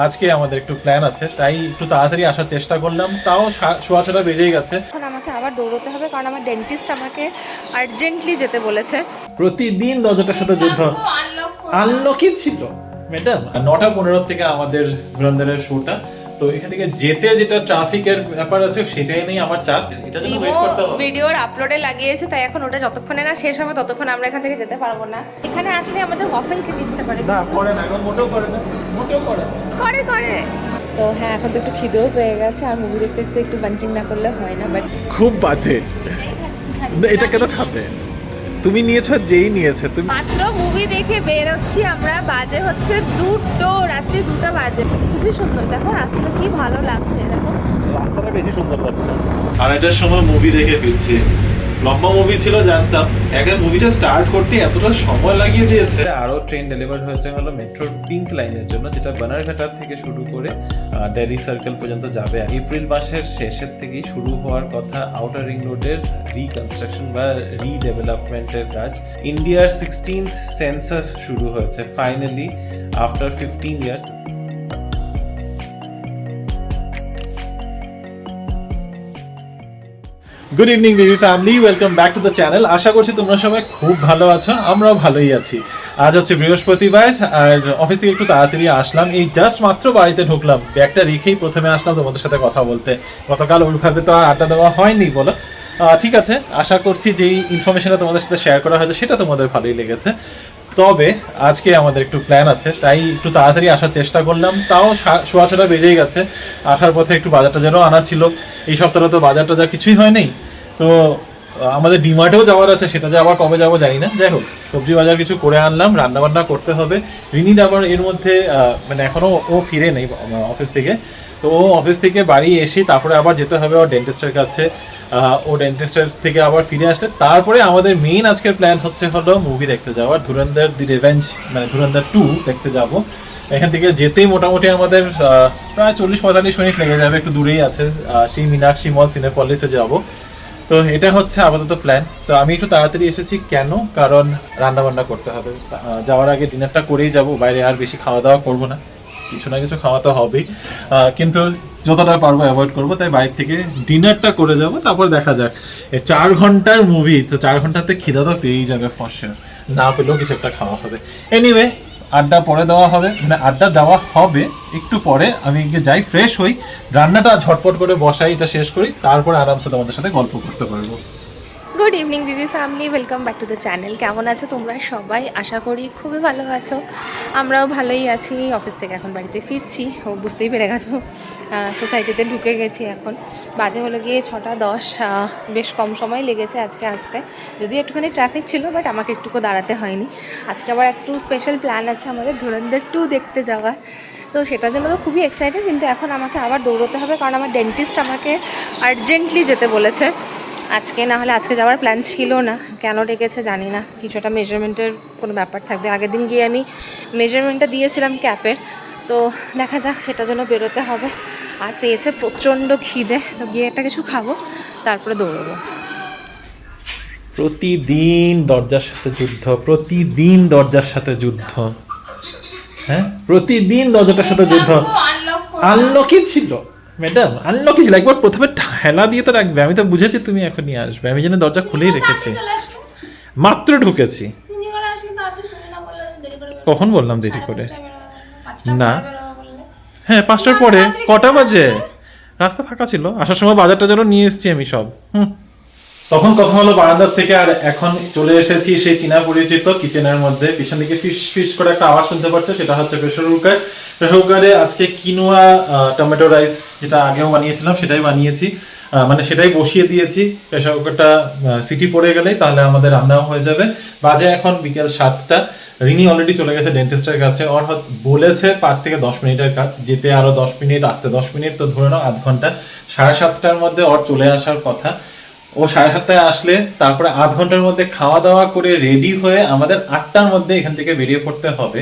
আজকে আমাদের একটু প্ল্যান আছে, তাই একটু তাড়াতাড়ি আসার চেষ্টা করলাম, তাও সোয়া ছটা বেজেই গেছে। এখন আমাকে আবার দৌড়তে হবে কারণ আমার ডেন্টিস্ট আমাকে আর্জেন্টলি যেতে বলেছে। প্রতিদিন দরজাটার সাথে যুদ্ধ। আনলকি ছিল ম্যাডাম। 9:15 থেকে আমাদের ধুরন্ধরের শোটা, তো এখান থেকে যেতে যেটা ট্রাফিকের ব্যাপার আছে সেটাই নেই আমার চাপ, এটা জন্য ওয়েট করতে হবে। ভিডিওর আপলোডে লাগিয়েছে, তাই এখন ওটা যতক্ষণে না শেষ হবে ততক্ষণ আমরা এখান থেকে যেতে পারবো না। এখানে আসলে আমাদের ওয়াফেল খেতে ইচ্ছা করে। না করে না, এখন মোটেও করে না, মোটেও করে না। করে করে তো হ্যাঁ, এখন তো একটু খিদেও পেয়ে গেছে, আর মুভি দেখতে দেখতে একটু বাঞ্চিং না করলে হয় না। বাট খুব বাজে, এটা কেন খাবে? তুমি নিয়েছো, যেই নিয়েছে তুমি। মাত্র মুভি দেখে বেরোচ্ছি আমরা, বাজে হচ্ছে 2টো, রাত্রি 2টা বাজে। খুবই সুন্দর, দেখো রাস্তা কি ভালো লাগছে, দেখো রাস্তাটা বেশি সুন্দর লাগছে। আর এটার সময় মুভি দেখে ফিরছি, লম্বা মুভি ছিল জানতাম, এখন মুভিটা স্টার্ট করতে এতটা সময় লাগিয়ে দিয়েছে। আরো ট্রেন ডেলিভার হয়েছে হলো মেট্রোর পিঙ্ক লাইনের জন্য, যেটা বানারঘাটা থেকে শুরু করে ডেলি সার্কেল পর্যন্ত যাবে। এপ্রিল মাসের শেষের থেকেই শুরু হওয়ার কথা আউটার রিং রোডের রিকনস্ট্রাকশন বা রিডেভেলপমেন্টের কাজ। ইন্ডিয়ার 16th সেন্সাস শুরু হয়েছে finally after 15 years. Good evening baby family, welcome back to the channel. আশা করছি তোমরা সবাই খুব ভালো আছো, আমরাও ভালোই আছি। আজ হচ্ছে বৃহস্পতিবার, আর অফিস থেকে একটু তাড়াতাড়ি আসলাম, এই জাস্ট মাত্র বাড়িতে ঢুকলাম, ব্যাগটা রেখেই প্রথমে আসলাম তোমাদের সাথে কথা বলতে। গতকাল ওইভাবে তো আর আড্ডা দেওয়া হয়নি বলো, ঠিক আছে। আশা করছি যেই ইনফরমেশনটা তোমাদের সাথে শেয়ার করা হয়েছে সেটা তোমাদের ভালোই লেগেছে। তবে আজকে আমাদের একটু প্ল্যান আছে, তাই একটু তাড়াতাড়ি আসার চেষ্টা করলাম, তাও সোয়া ছটা বেজেই গেছে। আসার পথে একটু বাজার টাজারও আনার ছিল, এই সপ্তাহে তো বাজার টাজার কিছুই হয়নি। তো আমাদের ডিমার্টেও যাওয়ার আছে, সেটা যে আবার কবে যাবো জানি না। যাই হোক, সবজি বাজার কিছু করে আনলাম, রান্না বান্না করতে হবে। রিনির আবার এর মধ্যে মানে এখনও ও ফিরে নেই অফিস থেকে, তো ও অফিস থেকে বাড়ি এসে তারপরে আবার যেতে হবে ওর ডেন্টিস্টের কাছে। ও ডেন্টিস্টের থেকে আবার ফিরে আসলে তারপরে আমাদের মেইন আজকের প্ল্যান হচ্ছে হলো মুভি দেখতে যাওয়ার, ধুরন্ধর দি রিভেঞ্জ, মানে ধুরন্ধর 2 দেখতে যাব। এখান থেকে যেতেই মোটামুটি আমাদের প্রায় 40-45 মিনিট লেগে যাবে, একটু দূরেই আছে, সেই মীনাক্ষী মল সিনেপলিসে যাব। তো এটা হচ্ছে আপাতত প্ল্যান। তো আমি একটু তাড়াতাড়ি এসেছি কেন, কারণ রান্না বান্না করতে হবে। যাওয়ার আগে ডিনারটা করেই যাব, বাইরে আর বেশি খাওয়া দাওয়া করবো না, কিছু না কিছু খাওয়া তো হবেই, কিন্তু যতটা পারবো অ্যাভয়েড করবো। তাই বাইরে থেকে ডিনারটা করে যাব, তারপর দেখা যাক। 4 ঘন্টার মুভি, তো 4 ঘন্টাতে খিদা তো পেয়েই যাবে ফর শিওর, না পেলেও কিছু একটা খাওয়া হবে। এনিওয়ে, আড্ডা পরে দেওয়া হবে, মানে আড্ডা দেওয়া হবে একটু পরে। আমি গিয়ে যাই, ফ্রেশ হই, রান্নাটা ঝটপট করে বসাই, এটা শেষ করি, তারপরে আরামসে তোমাদের সাথে গল্প করতে পারবো। গুড ইভিনিং দিদি family, welcome back to the channel. কেমন আছো তোমরা সবাই? আশা করি খুবই ভালো আছো, আমরাও ভালোই আছি। অফিস থেকে এখন বাড়িতে ফিরছি, ও বুঝতেই পেরে গেছো, সোসাইটিতে ঢুকে গেছি। এখন বাজে হলো গিয়ে 6:10, বেশ কম সময় লেগেছে আজকে আসতে, যদিও একটুখানি ট্রাফিক ছিল, বাট আমাকে একটুকু দাঁড়াতে হয়নি। আজকে আবার একটু স্পেশাল প্ল্যান আছে আমাদের, ধুরন্ধর 2 দেখতে যাওয়ার, তো সেটার জন্য তো খুবই এক্সাইটেড। কিন্তু এখন আমাকে আবার দৌড়তে হবে কারণ আমার ডেন্টিস্ট আমাকে আর্জেন্টলি যেতে বলেছে আজকে, না হলে আজকে যাওয়ার প্ল্যান ছিল না। কেন ডেকেছে জানি না, কিছুটা মেজারমেন্টের কোনো ব্যাপার থাকবে। আগের দিন গিয়ে আমি মেজারমেন্টটা দিয়েছিলাম ক্যাপের, তো দেখা যাক, সেটার জন্য বেরোতে হবে। আর পেয়েছে প্রচণ্ড খিদে, তো গিয়ে একটা কিছু খাবো, তারপরে দৌড়বো। প্রতিদিন দরজার সাথে যুদ্ধ, প্রতিদিন দরজার সাথে যুদ্ধ, হ্যাঁ প্রতিদিন দরজাটার সাথে যুদ্ধ। আনলকি ছিল ম্যাডাম, আনলকি ছিল। একবার প্রথমে ঠেলা দিয়ে তো রাখবে, আমি তো বুঝেছি তুমি এখনই আসবে, আমি যেন দরজা খুলেই রেখেছি। মাত্র ঢুকেছি। কখন বললাম দেরি করে? না, হ্যাঁ 5টার পরে। কটা বাজে? রাস্তা ফাঁকা ছিল, আসার সময় বাজারটা যেন নিয়ে এসেছি আমি সব। তখন কথা হলো বারান্দার থেকে, আর এখন চলে এসেছি সেই চীনা পরিচিত কিচেনের মধ্যে। পিছন দিকে ফিস ফিস করে একটা আওয়াজ শুনতে পাচ্ছে, সেটা হচ্ছে প্রেসার কুকার। প্রেসার কুকারে আজকে কিনোয়া টমেটো রাইস, যেটা আগেও বানিয়েছিলাম সেটাই বানিয়েছি, মানে সেটাই বসিয়ে দিয়েছি। প্রেসার কুকারটা সিটি পড়ে গেলেই তাহলে আমাদের রান্নাও হয়ে যাবে। বাজে এখন বিকেল 7টা। রিনি অলরেডি চলে গেছে ডেন্টিস্টের কাছে, ওর বলেছে 5 থেকে 10 মিনিটের কাজ, যেতে আরো 10 মিনিট, আসতে 10 মিনিট, তো ধরে নাও আধ ঘন্টা। 7:30টার মধ্যে ওর চলে আসার কথা। ও 7:30টায় আসলে তারপরে আধ ঘন্টার মধ্যে খাওয়া দাওয়া করে রেডি হয়ে আমাদের 8টার মধ্যে এখান থেকে বেরিয়ে পড়তে হবে।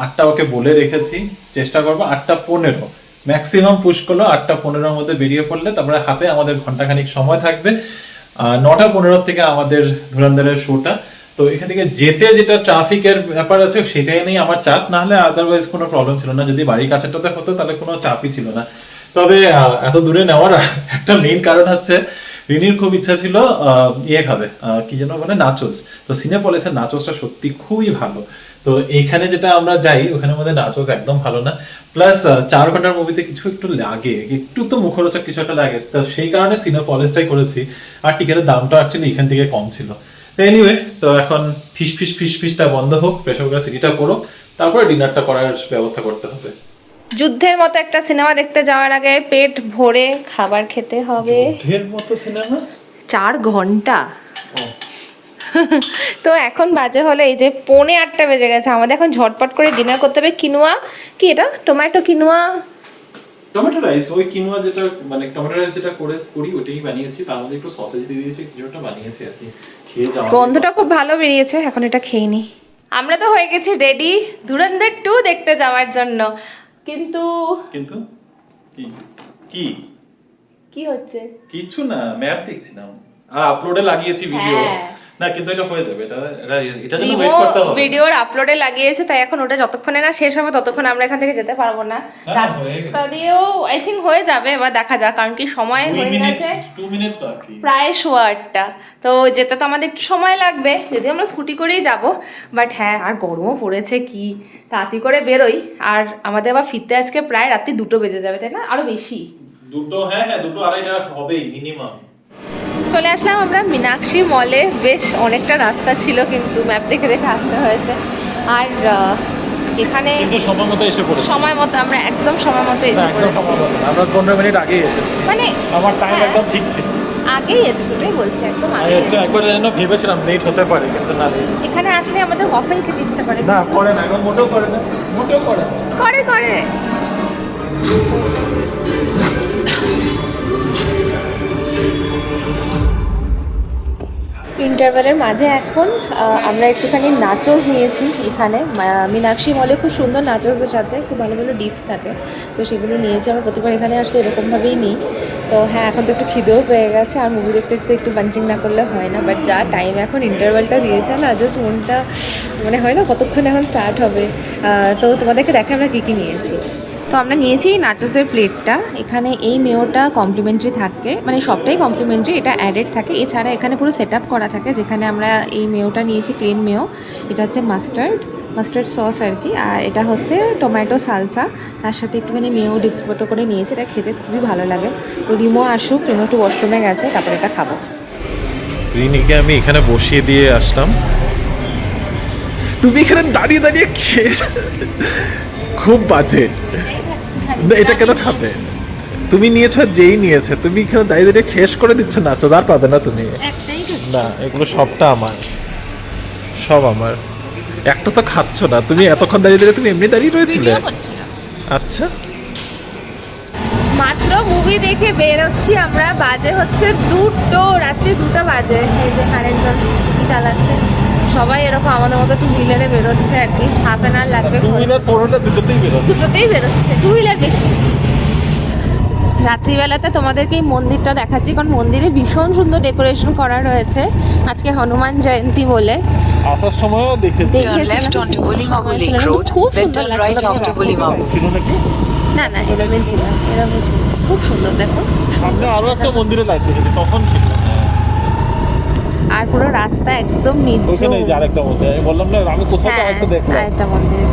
8টা ওকে বলে রেখেছি, চেষ্টা করবো 8:15, ম্যাক্সিমাম পুশ করলো 8:15-র মধ্যে বেরিয়ে পড়লে তারপরে হাতে আমাদের ঘন্টাখানিক সময় থাকবে। 9:15 থেকে আমাদের ধুরন্ধরের শোটা, তো এখান থেকে যেতে যেটা ট্রাফিকের ব্যাপার আছে সেটাই নেই আমার চাপ, না হলে আদারওয়াইজ কোনো প্রবলেম ছিল না। যদি বাড়ির কাছেটাতে হতো তাহলে কোনো চাপই ছিল না। তবে এত দূরে নেওয়ার একটা মেইন কারণ হচ্ছে রিনির খুব ইচ্ছা ছিল ইয়ে খাবে, কি যেন বলে, নাচোস। তো সিনেপলিসের নাচোসটা সত্যি খুবই ভালো। তো এইখানে যেটা আমরা যাই ওখানের মধ্যে নাচোস একদম ভালো না, প্লাস 4 ঘন্টার মুভিতে কিছু একটু লাগে, একটু তো মুখরোচক কিছু একটা লাগে। তো সেই কারণে সিনেপলিসটাই করেছি। আর টিকিটের দামটা অ্যাকচুয়ালি এখান থেকে কম ছিল। তো এনিওয়ে, তো এখন ফিসটা বন্ধ হোক, প্রেসার কুকার সিটিটা করো, তারপরে ডিনারটা করার ব্যবস্থা করতে হবে। যুদ্ধের মতো একটা সিনেমা দেখতে যাওয়ার আগে পেট ভরে খাবার খেতে হবে। যুদ্ধের মতো সিনেমা? 4 ঘন্টা। তো এখন বাজে হলো এই যে 7:45 বেজে গেছে। আমাদের এখন ঝটপট করে ডিনার করতে হবে। কিনোয়া, কি এটা, টমেটো কিনোয়া, টমেটো রাইস। ওই কিনোয়া যেটা মানে টমেটো রাইস যেটা করি ওটাই বানিয়েছি, তার মধ্যে একটু সসেজ দিয়ে দিয়েছি, কিছুটা বানিয়েছি আর কি। খেয়ে যাওয়া। গন্ধটা খুব ভালো বেরিয়েছে। এখন এটা খেয়ে নি। আমরা তো হয়ে গেছি রেডি ধুরন্ধর 2 দেখতে যাওয়ার জন্য। কিন্তু কিন্তু কি কি কি হচ্ছে? কিছু না, ম্যাপ দেখছিলাম আর আপলোডে লাগিয়েছি ভিডিও। হ্যাঁ। না কিন্তু এটা হয়ে যাবে, এটা জন্য ওয়েট করতে হবে। ভিডিওর আপলোডে লাগিয়েছে, তাই এখন ওটা যতক্ষণে না শেষ হবে ততক্ষণ আমরা এখান থেকে যেতে পারবো না। রাস্তা দিয়েও আই থিঙ্ক হয়ে যাবে, এবার দেখা যাক, কারণ কি সময় হয়ে গেছে 2 মিনিটস বাকি, প্রায় 8:15। তো যেতে তো আমাদের একটু সময় লাগবে, যদি আমরা স্কুটি করেই যাব। বাট হ্যাঁ, আর গরমও পড়েছে, কি তাড়াতাড়ি করে বেরোই। আর আমাদের আবার ফিরতে আজকে প্রায় রাত্রি 2টো বেজে যাবে, তাই না? আরো বেশি, 2টো। হ্যাঁ 2টো 2:30টা হবেই মিনিমাম। চলে আসলাম আমরা মীনাক্ষী মলে। বেশ অনেকটা রাস্তা ছিল, কিন্তু ম্যাপ দেখে দেখে আসতে হয়েছে। আর এখানে কিন্তু সময় মতো এসে পড়েছি। সময় মতো আমরা একদম সময় মতো এসে পড়েছি। আমরা 15 মিনিট আগেই এসেছি, মানে আমার টাইম হ্যাঁ, একদম ঠিক ছিল। আগেই এসেছি, ওটাই বলছি, একদম আমি আগে একটু একবার যেন ভেবেছিলাম লেট হতে পারে, কিন্তু না late। এখানে আসলে আমাদের ওয়াফেল খেতে ইচ্ছা করে। না করে না, এখন মোটেও করে না, মোটেও করে না। করে করে ইন্টারভেলের মাঝে এখন আমরা একটুখানি নাচোস নিয়েছি এখানে। মীনাক্ষী মলে খুব সুন্দর নাচোসের সাথে খুব ভালো ভালো ডিপস থাকে, তো সেগুলো নিয়েছি। আমরা প্রতিবার এখানে আসলে এরকমভাবেই নিই। তো হ্যাঁ, এখন তো একটু খিদেও পেয়ে গেছে, আর মুভি দেখতে দেখতে একটু বাঞ্চিং না করলে হয় না। বাট যা টাইম এখন ইন্টারভেলটা দিয়েছে না, জাস্ট মনটা মানে হয় না কতক্ষণ এখন স্টার্ট হবে। তো তোমাদেরকে দেখে আমরা কী কী নিয়েছি। তো আমরা নিয়েছি নাচোসের প্লেটটা। এখানে এই মেয়োটা কমপ্লিমেন্টারি থাকে, মানে সবটাই কমপ্লিমেন্টারি, এটা অ্যাডেড থাকে। এছাড়া এখানে পুরো সেট আপ করা থাকে, যেখানে আমরা এই মেয়োটা নিয়েছি প্লেন মেয়ো। এটা হচ্ছে মাস্টার্ড সস আর কি। আর এটা হচ্ছে টমেটো সালসা, তার সাথে একটুখানি মেয়ো ডিপ মতো করে নিয়েছি। এটা খেতে খুবই ভালো লাগে। তো রিমো আসুক, রিমো একটু ওয়াশরুমে গেছে, তারপরে এটা খাবো। রিনিকে আমি এখানে বসিয়ে দিয়ে আসলাম, তুমি এখানে দাঁড়িয়ে দাঁড়িয়ে খেয়ে খুব বাজে। এটা কেন খাবে? তুমি নিয়েছো, যেই নিয়েছে, তুমি এখানে দাঁড়িয়ে দাঁড়িয়ে শেষ করে দিচ্ছ না, তো আর পাবে না তুমি। না, এগুলো সবটা আমার, সব আমার। একটা তো খাচ্ছ না তুমি, এতক্ষণ দাঁড়িয়ে দাঁড়িয়ে তুমি এমনি দাঁড়িয়ে রয়েছিলে। আচ্ছা, মাত্র মুভি দেখে বেরোচ্ছি আমরা, বাজে হচ্ছে 2টো, রাত্রি 2টা বাজে। এই যে কারেন্টজন চালাচ্ছে, সবাই এরকম আমাদের মতো 2 হুইলারে বেরোচ্ছে আর কি। হাফ অ্যান আওয়ার লাগবে, 2 হুইলার 4টা দুটোতেই বেরোচ্ছে, 2 হুইলার বেশি। রাত্রিবেলাতে তোমাদেরকে এই মন্দিরটা দেখাচ্ছি, কারণ মন্দিরে ভীষণ সুন্দর ডেকোরেশন করা রয়েছে আজকে হনুমান জয়ন্তী বলে। আসার সময়ও দেখেছি। Turn left onto Bulimabu Lake Road, then turn right after Bulimabu. ছিল নাকি? না না, এরমই ছিল, খুব সুন্দর। দেখো, সামনে আরো একটা মন্দিরে লাইট দেখেছি, তখন ছিল। আর পুরো রাস্তা একদম নিচু। ওখানে এই যে আরেকটা মন্দির, আমি বললাম না আমি কোথাও তো একটা দেখলাম। আরেকটা মন্দির।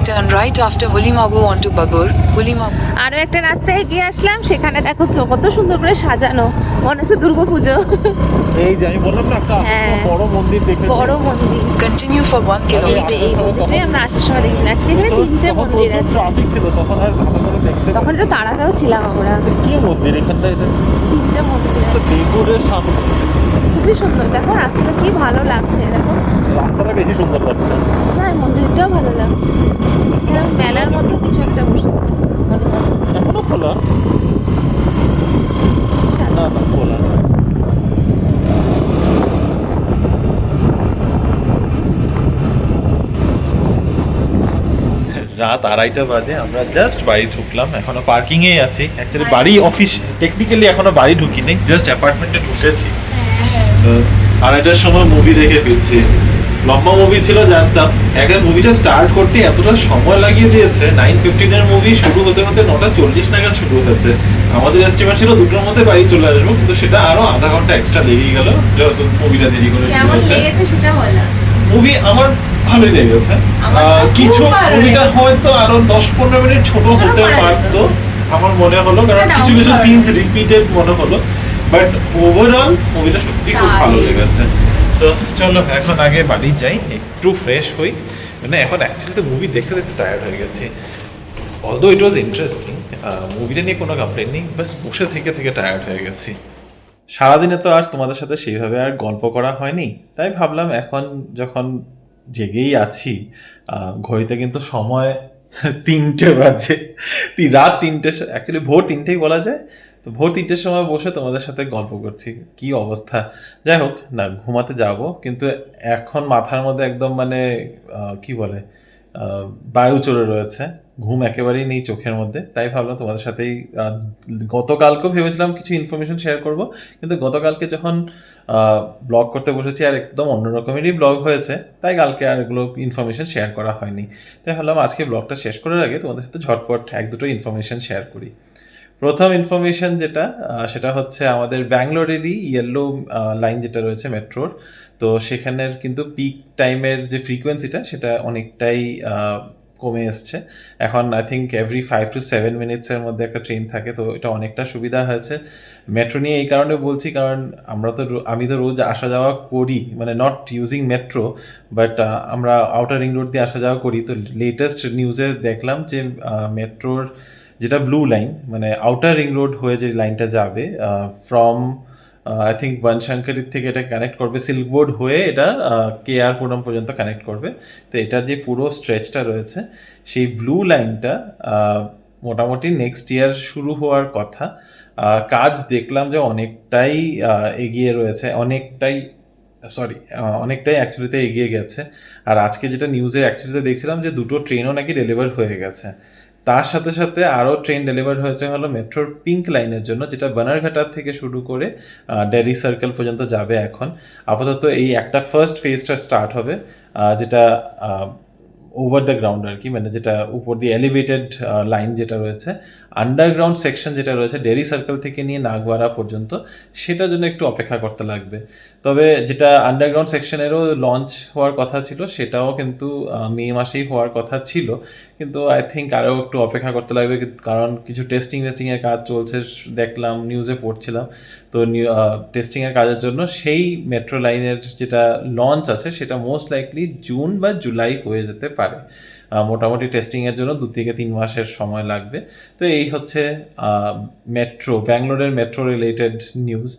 Turn right after Bulimabu onto Bagur, Bulimabu. আরো একটা রাস্তায় এগিয়ে আসলাম, সেখানে দেখো কত সুন্দর করে সাজানো, মনে হচ্ছে দুর্গাপুজো। এই যে আমি বললাম না একটা হ্যাঁ। বড় মন্দির দেখেছি। বড় মন্দির। Continue for 1 এই kilometer. যে এই মন্দিরটাই আমরা আসার সময় দেখেছিলাম। আজকে এখানে 3টে মন্দির আছে। ট্রাফিক ছিল তখন, আর ভালো করে দেখতে তখন একটু তাড়াতেও ছিলাম আমরা। কি মন্দির এখানটা? এটা 3টে মন্দির আছে, বেগুরের সামনে। খুবই সুন্দর। দেখো রাস্তাটা কি ভালো লাগছে, দেখো রাস্তাটা বেশি সুন্দর লাগছে। না, মন্দিরটাও ভালো লাগছে। এখানে মেলার মতো কিছু একটা বসেছে মনে হচ্ছে। এখনো খোলা? না না, খোলা না। রাত 2:30 বাজে, আমরা জাস্ট বাড়ি ঢুকলাম, এখনো পার্কিং এ আছি। অ্যাকচুয়ালি বাড়ি অফিস টেকনিক্যালি এখনো বাড়ি ঢুকিনি, জাস্ট অ্যাপার্টমেন্টে ঢুকেছি। তো আড়াইটার সময় মুভি দেখে ফিরছি। লম্বা মুভি ছিল জানতাম, একটা মুভিটা স্টার্ট করতে এতটা সময় লাগিয়ে দিয়েছে। 9:15 মুভি শুরু হতে হতে 9:40 নাগাদ শুরু হয়েছে। আমাদের এস্টিমেট ছিল 2টোর মধ্যে বাড়ি চলে আসবো, কিন্তু সেটা আরো আধা ঘন্টা এক্সট্রা লেগেই গেল, যেহেতু মুভিটা দেরি করে শুরু কেমন হচ্ছে। লেগেছে সেটা বলো। মুভি আমার ভালোই লেগেছে। আমার তো খুব কিছু ভালো মুভিটা লেগেছে। হয়তো আরো 10-15 মিনিট ছোট হতে করা যেত। পারতো আমার মনে হলো, কারণ না, কিছু কিছু overall। সিনস রিপিটেড মনে হলো, বাট ওভারঅল মুভিটা সত্যি খুব তাই। ভালো লেগেছে। তো চলো এখন আগে বাড়ি যাই, একটু ফ্রেশ হই। মানে এখন অ্যাকচুয়ালি তো মুভি দেখতে দেখতে টায়ার্ড হয়ে গেছি। অলদো ইট ওয়াজ ইন্টারেস্টিং, মুভিটা নিয়ে কোনো কমপ্লেন নেই, বাস বসে থেকে থেকে টায়ার্ড হয়ে গেছি। সারাদিনে তো আর তোমাদের সাথে সেইভাবে আর গল্প করা হয়নি, তাই ভাবলাম এখন যখন জেগেই আছি, ঘড়িতে কিন্তু সময় 3টে বাজে, রাত 3টে, অ্যাকচুয়ালি ভোর 3টেই বলা যায়। তো ভোর 3টের সময় বসে তোমাদের সাথে গল্প করছি, কি অবস্থা। যাই হোক না, ঘুমাতে যাব, কিন্তু এখন মাথার মধ্যে একদম মানে কি বলে বায়ু চলে রয়েছে, ঘুম একেবারেই নেই চোখের মধ্যে। তাই ভাবলাম তোমাদের সাথেই গতকালকেও ভেবেছিলাম কিছু ইনফরমেশন শেয়ার করব, কিন্তু গতকালকে যখন ব্লগ করতে বসেছি আর একদম অন্যরকমেরই ব্লগ হয়েছে, তাই কালকে আর এগুলো ইনফরমেশন শেয়ার করা হয়নি। তাই ভাবলাম আজকে ব্লগটা শেষ করার আগে তোমাদের সাথে ঝটপট 1-2টো ইনফরমেশন শেয়ার করি। প্রথম ইনফরমেশন যেটা, সেটা হচ্ছে আমাদের ব্যাঙ্গালোরেরই ইয়েলো লাইন যেটা রয়েছে মেট্রোর, তো সেখানের কিন্তু পিক টাইমের যে ফ্রিকোয়েন্সিটা সেটা অনেকটাই কমে এসছে। এখন আই থিঙ্ক এভরি 5 to 7 মিনিটসের মধ্যে একটা ট্রেন থাকে, তো এটা অনেকটা সুবিধা হয়েছে মেট্রো নিয়ে। এই কারণে বলছি, কারণ আমি তো রোজ আসা যাওয়া করি, মানে নট ইউজিং মেট্রো, বাট আমরা আউটার রিং রোড দিয়ে আসা যাওয়া করি। তো লেটেস্ট নিউজে দেখলাম যে মেট্রোর যেটা ব্লু লাইন, মানে আউটার রিং রোড হয়ে যে লাইনটা যাবে ফ্রম আই থিঙ্ক বনশঙ্করির থেকে এটা কানেক্ট করবে সিল্ক বোর্ড হয়ে, এটা KR পুরম পর্যন্ত কানেক্ট করবে। তো এটার যে পুরো স্ট্রেচটা রয়েছে, সেই ব্লু লাইনটা মোটামুটি নেক্সট ইয়ার শুরু হওয়ার কথা। কাজ দেখলাম যে অনেকটাই এগিয়ে রয়েছে, অনেকটাই অ্যাকচুয়ালিতে এগিয়ে গেছে। আর আজকে যেটা নিউজে অ্যাকচুয়ালিতে দেখছিলাম যে 2টো ট্রেনও নাকি ডেলিভার হয়ে গেছে। তার সাথে সাথে আরও ট্রেন ডেলিভার হয়েছে হলো মেট্রোর পিঙ্ক লাইনের জন্য, যেটা বানারঘাটার থেকে শুরু করে ডেরি সার্কেল পর্যন্ত যাবে। এখন আপাতত এই একটা ফার্স্ট ফেজটা স্টার্ট হবে, যেটা ওভার দ্য গ্রাউন্ড আর কি, মানে যেটা উপর দিয়ে এলিভেটেড লাইন যেটা রয়েছে। আন্ডারগ্রাউন্ড সেকশন যেটা রয়েছে ডেরি সার্কেল থেকে নিয়ে নাগওয়ারা পর্যন্ত, সেটার জন্য একটু অপেক্ষা করতে লাগবে। তবে যেটা আন্ডারগ্রাউন্ড সেকশনেরও লঞ্চ হওয়ার কথা ছিল, সেটাও কিন্তু মে মাসেই হওয়ার কথা ছিল, কিন্তু আই থিঙ্ক আরও একটু অপেক্ষা করতে লাগবে, কারণ কিছু টেস্টিংয়ের কাজ চলছে দেখলাম, নিউজে পড়ছিলাম। তো টেস্টিংয়ের কাজের জন্য সেই মেট্রো লাইনের যেটা লঞ্চ আছে, সেটা মোস্ট লাইকলি জুন বা জুলাই হয়ে যেতে পারে। মোটামুটি টেস্টিংয়ের জন্য 2 থেকে 3 মাসের সময় লাগবে। তো এই হচ্ছে ব্যাঙ্গালোরের metro related news.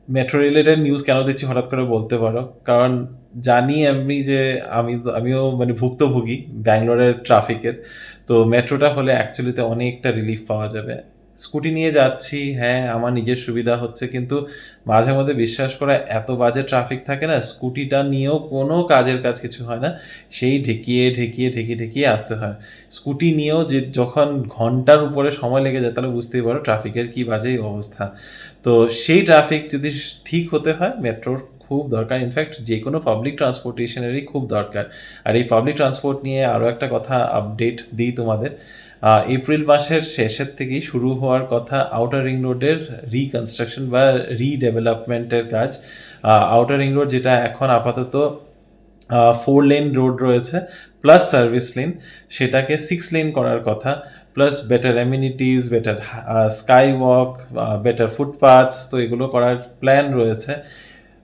Metro related news কেন দিচ্ছি হঠাৎ করে বলতে পারো, কারণ জানি আমি যে আমিও মানে ভুক্তভোগী ব্যাঙ্গালোরের ট্রাফিকের। তো মেট্রোটা হলে অ্যাকচুয়ালিতে অনেকটা রিলিফ পাওয়া যাবে। স্কুটি নিয়ে যাচ্ছি, হ্যাঁ আমার নিজের সুবিধা হচ্ছে, কিন্তু মাঝে মধ্যে বিশ্বাস করা এত বাজে ট্রাফিক থাকে না, স্কুটিটা নিয়েও কোনো কাজের কাজ কিছু হয় না, সেই ঠেকিয়ে আসতে হয়। স্কুটি নিয়েও যে যখন ঘন্টার উপরে সময় লেগে যায়, তাহলে বুঝতেই পারো ট্রাফিকের কী বাজে অবস্থা। তো সেই ট্রাফিক যদি ঠিক হতে হয়, মেট্রোর খুব দরকার, ইনফ্যাক্ট যে কোনো পাবলিক ট্রান্সপোর্টেশনেরই খুব দরকার। আর এই পাবলিক ট্রান্সপোর্ট নিয়ে আরও একটা কথা আপডেট দিই তোমাদের। এপ্রিল মাসের শেষের থেকেই শুরু হওয়ার কথা আউটার রিং রোডের রিকনস্ট্রাকশন বা রিডেভেলপমেন্টের কাজ। আউটার রিং রোড যেটা এখন আপাতত 4 লেন রোড রয়েছে প্লাস সার্ভিস লেন, সেটাকে 6 লেন করার কথা, plus better amenities, better sky walk, better footpaths, তো এগুলো করার প্ল্যান রয়েছে।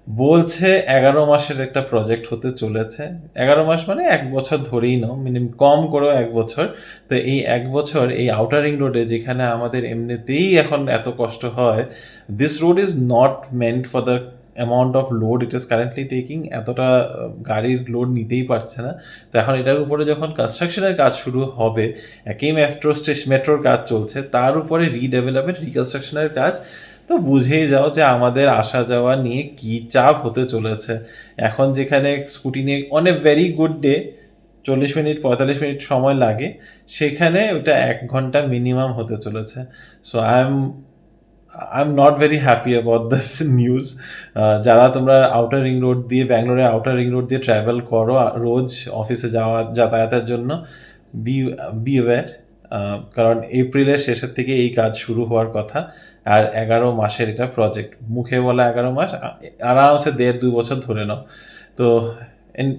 বলছে 11 মাসের একটা প্রজেক্ট হতে চলেছে। 11 মাস মানে 1 বছর ধরেই নাও, মিনিমাম কম করেও 1 বছর। তো এই 1 বছর এই আউটার রিং রোডে, যেখানে আমাদের এমনিতেই এখন এত কষ্ট হয়, this road is not meant for the amount of load it is currently taking. এতটা গাড়ির লোড নিতেই পারছে না। তো এখন এটার উপরে যখন কনস্ট্রাকশনের কাজ শুরু হবে, একই মেট্রোর কাজ চলছে, তার উপরে রিডেভেলপমেন্ট রিকনস্ট্রাকশনের কাজ, তো বুঝেই যাও যে আমাদের আসা যাওয়া নিয়ে কী চাপ হতে চলেছে। এখন যেখানে স্কুটি নিয়ে on a very good day 40-45 minute সময় লাগে, সেখানে ওটা 1 ঘন্টা মিনিমাম হতে চলেছে। So I am not very happy about this news. যারা তোমরা আউটার রিং রোড দিয়ে, ব্যাঙ্গালোরের আউটার রিং রোড দিয়ে ট্রাভেল করো রোজ অফিসে যাতায়াতের জন্য, বি বি অ্যাওয়্যার, কারণ এপ্রিলের শেষের থেকে এই কাজ শুরু হওয়ার কথা। আর 11 মাসের এটা প্রজেক্ট, মুখে বলা 11 মাস, আরামসে 1.5-2 বছর ধরে নাও। তো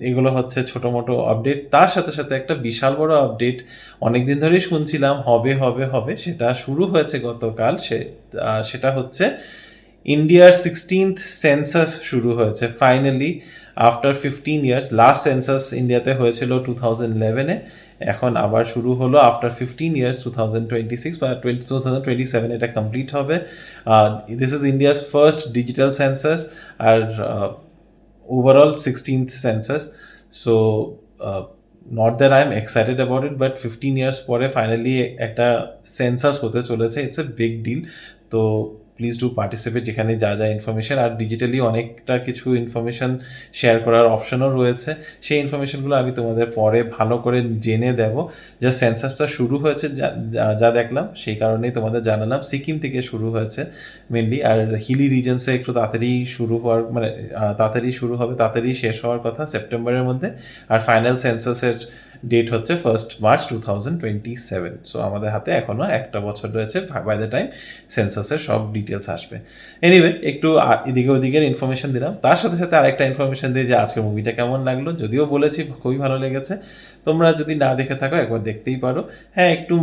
এগুলো হচ্ছে ছোটো মোটো আপডেট। তার সাথে সাথে একটা বিশাল বড় আপডেট, অনেকদিন ধরেই শুনছিলাম হবে হবে হবে, সেটা শুরু হয়েছে গতকাল। সেটা হচ্ছে ইন্ডিয়ার 16th সেন্সাস শুরু হয়েছে finally after 15 years. Last census ইন্ডিয়াতে হয়েছিল 2011-এ, এখন আবার শুরু হলো আফটার 15 ইয়ার্স 2026 বা 2027 এটা কমপ্লিট হবে। This is India's first digital census আর overall 16th census. So not that I'm excited about it, but 15 years পরে ফাইনালি একটা সেন্সাস হতে চলেছে। It's a big deal. তো প্লিজ ডু পার্টিসিপেট, যেখানে যা যা ইনফরমেশন, আর ডিজিটালি অনেকটা কিছু ইনফরমেশন শেয়ার করার অপশনও রয়েছে। সেই ইনফরমেশনগুলো আমি তোমাদের পরে ভালো করে জেনে দেবো। যা সেন্সাসটা শুরু হয়েছে, যা দেখলাম সেই কারণেই তোমাদের জানালাম। সিকিম থেকে শুরু হয়েছে মেনলি, আর হিলি রিজনসে একটু তাড়াতাড়ি শুরু হওয়ার, মানে তাড়াতাড়ি শুরু হবে, তাড়াতাড়ি শেষ হওয়ার কথা সেপ্টেম্বরের মধ্যে। আর ফাইনাল সেন্সাসের ডেট হচ্ছে 1 মার্চ 2027। সো আমাদের হাতে এখনও একটা বছর রয়েছে বাই দ্য টাইম সেন্সাসের সব ডিটেলস আসবে। এনিওয়ে, একটু এদিকে ওদিকের ইনফরমেশন দিলাম, তার সাথে সাথে আরেকটা ইনফরমেশন দিয়ে যে আজকে মুভিটা কেমন লাগলো। যদিও বলেছি খুবই ভালো লেগেছে, তোমরা যদি না দেখে থাকো একবার দেখতেই পারো। হ্যাঁ, একটু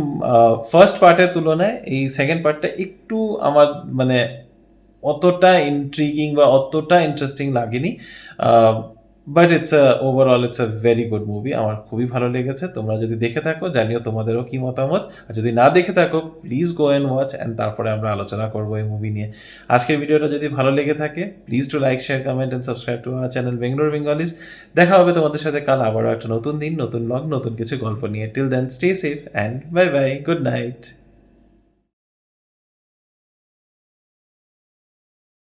ফার্স্ট পার্টের তুলনায় এই সেকেন্ড পার্টটা একটু আমার মানে অতটা ইন্ট্রিগিং বা অতটা ইন্টারেস্টিং লাগেনি, but overall it's a very good movie. আমার খুবই ভালো লেগেছে। তোমরা যদি দেখে থাকো জানিও তোমাদেরও কি মতামত, আর যদি না দেখে থাকো please go and watch, and তারপরে আমরা আলোচনা করবো এই মুভি নিয়ে। আজকের ভিডিওটা যদি ভালো লেগে থাকে please to like, share, comment and subscribe to our channel Bangalore Bengalis. দেখা হবে তোমাদের সাথে কাল আবারও একটা নতুন দিন, নতুন ব্লগ, নতুন কিছু গল্প নিয়ে। Till then stay safe and bye bye, good night.